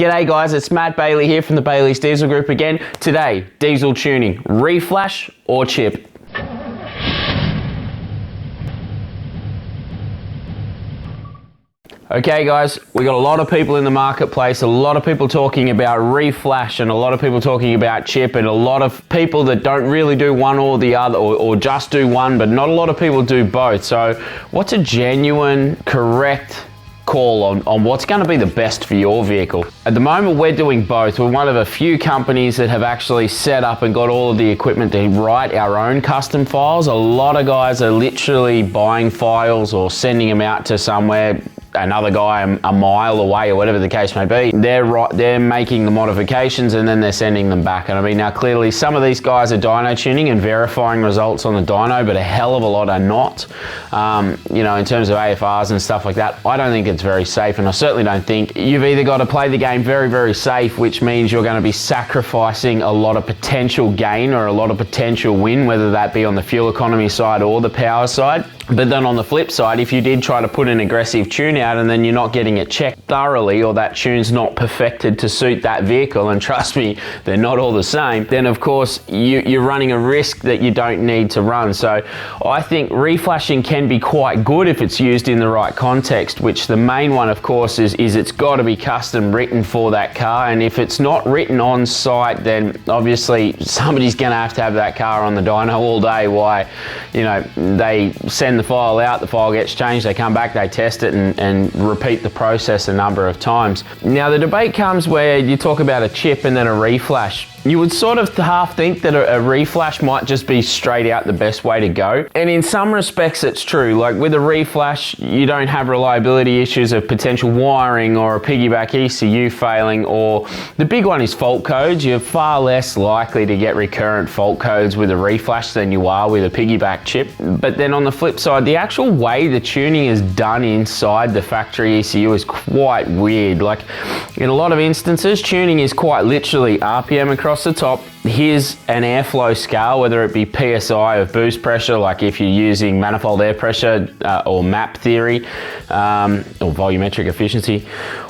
G'day guys, it's Matt Bailey here from the Bailey's Diesel Group again. Today, diesel tuning, reflash or chip? Okay guys, we got a lot of people in the marketplace, a lot of people talking about reflash and a lot of people talking about chip and a lot of people that don't really do one or the other or just do one, but not a lot of people do both. So what's a genuine, correct call on what's going to be the best for your vehicle? At the moment we're doing both. We're one of a few companies that have actually set up and got all of the equipment to write our own custom files. A lot of guys are literally buying files or sending them out to somewhere, another guy a mile away or whatever the case may be. They're making the modifications and then they're sending them back. And I mean, now clearly some of these guys are dyno tuning and verifying results on the dyno, but a hell of a lot are not. You know, in terms of AFRs and stuff like that, I don't think it's very safe, and I certainly don't think you've either got to play the game very, very safe, which means you're going to be sacrificing a lot of potential gain or a lot of potential win, whether that be on the fuel economy side or the power side. But then on the flip side, if you did try to put an aggressive tune out and then you're not getting it checked thoroughly, or that tune's not perfected to suit that vehicle, and trust me, they're not all the same, then of course you're running a risk that you don't need to run. So I think reflashing can be quite good if it's used in the right context, which the main one of course is it's got to be custom written for that car. And if it's not written on site, then obviously somebody's going to have that car on the dyno all day. Why, you know, they send the file out, the file gets changed, they come back, they test it and repeat the process a number of times. Now the debate comes where you talk about a chip and then a reflash. You would sort of half think that a reflash might just be straight out the best way to go. And in some respects it's true. Like with a reflash, you don't have reliability issues of potential wiring or a piggyback ECU failing, or the big one is fault codes. You're far less likely to get recurrent fault codes with a reflash than you are with a piggyback chip. But then on the flip side, the actual way the tuning is done inside the factory ECU is quite weird. Like in a lot of instances, tuning is quite literally RPM across the top. Here's an airflow scale, whether it be PSI of boost pressure, like if you're using manifold air pressure or MAP theory, or volumetric efficiency,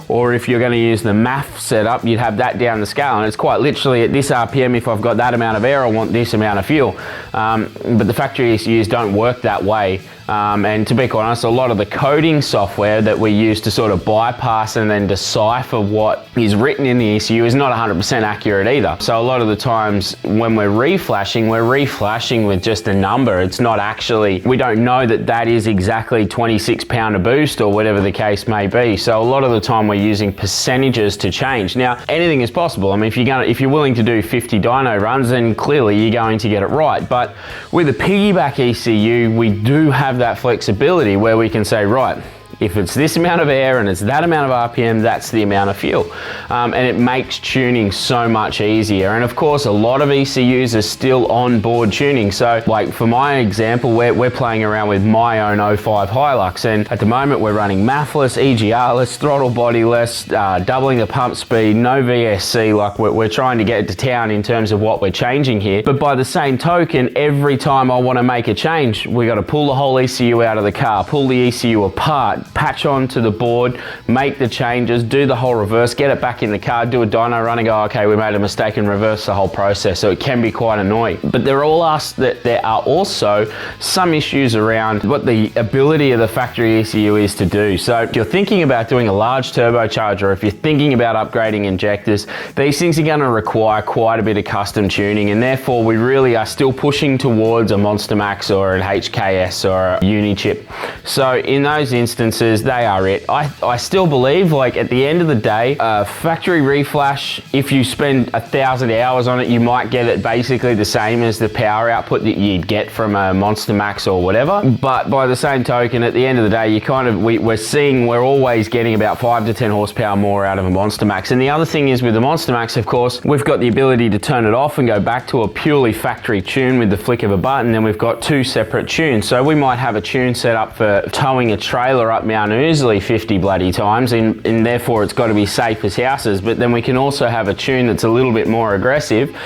or if you're going to use the MAF setup, you'd have that down the scale, and it's quite literally at this RPM, if I've got that amount of air, I want this amount of fuel. But the factory ECUs don't work that way. And to be quite honest, a lot of the coding software that we use to sort of bypass and then decipher what is written in the ECU is not 100% accurate either. So a lot of the times when we're reflashing with just a number. It's not actually, we don't know that that is exactly 26 pound of boost or whatever the case may be. So a lot of the time we're using percentages to change. Now, anything is possible. I mean, if you're willing to do 50 dyno runs, then clearly you're going to get it right. But with a piggyback ECU, we do have that flexibility where we can say, right, if it's this amount of air and it's that amount of RPM, that's the amount of fuel. And it makes tuning so much easier. And of course, a lot of ECUs are still on-board tuning. So like for my example, we're playing around with my own 05 Hilux. And at the moment we're running MAF-less, EGR-less, throttle body-less, doubling the pump speed, no VSC. Like we're trying to get it to town in terms of what we're changing here. But by the same token, every time I want to make a change, we got to pull the whole ECU out of the car, pull the ECU apart, patch onto the board, make the changes, do the whole reverse, get it back in the car, do a dyno run and go, okay, we made a mistake, and reverse the whole process. So it can be quite annoying. But there are also some issues around what the ability of the factory ECU is to do. So if you're thinking about doing a large turbocharger, if you're thinking about upgrading injectors, these things are going to require quite a bit of custom tuning, and therefore we really are still pushing towards a Monster Max or an HKS or a Unichip. So in those instances, they are it. I still believe, like at the end of the day, factory reflash, if you spend 1,000 hours on it, you might get it basically the same as the power output that you'd get from a Monster Max or whatever. But by the same token, at the end of the day, we're always getting about 5 to 10 horsepower more out of a Monster Max. And the other thing is with the Monster Max, of course, we've got the ability to turn it off and go back to a purely factory tune with the flick of a button. Then we've got two separate tunes. So we might have a tune set up for towing a trailer up up Mount Ousley 50 bloody times, and therefore it's got to be safe as houses. But then we can also have a tune that's a little bit more aggressive,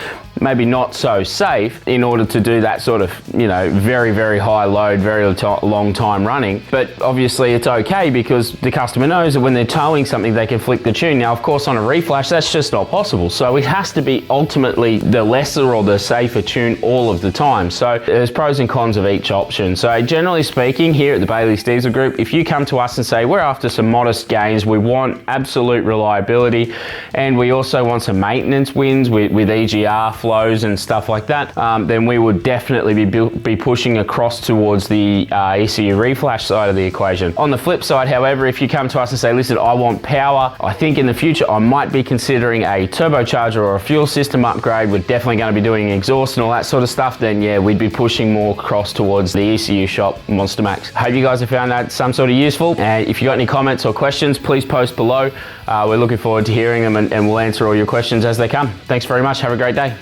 maybe not so safe, in order to do that sort of, you know, very, very high load, very long time running. But obviously it's okay because the customer knows that when they're towing something, they can flick the tune. Now, of course, on a Reflash, that's just not possible. So it has to be ultimately the lesser or the safer tune all of the time. So there's pros and cons of each option. So generally speaking, here at the Bailey's Diesel Group, if you come to us and say, we're after some modest gains, we want absolute reliability, and we also want some maintenance wins with EGR flows and stuff like that, then we would definitely be pushing across towards the ECU Reflash side of the equation. On the flip side, however, if you come to us and say, listen, I want power, I think in the future I might be considering a turbocharger or a fuel system upgrade, we're definitely going to be doing exhaust and all that sort of stuff, then yeah, we'd be pushing more across towards the ECU shop, Monster Max. Hope you guys have found that some sort of useful, and if you got any comments or questions, please post below. We're looking forward to hearing them, and we'll answer all your questions as they come. Thanks very much. Have a great day.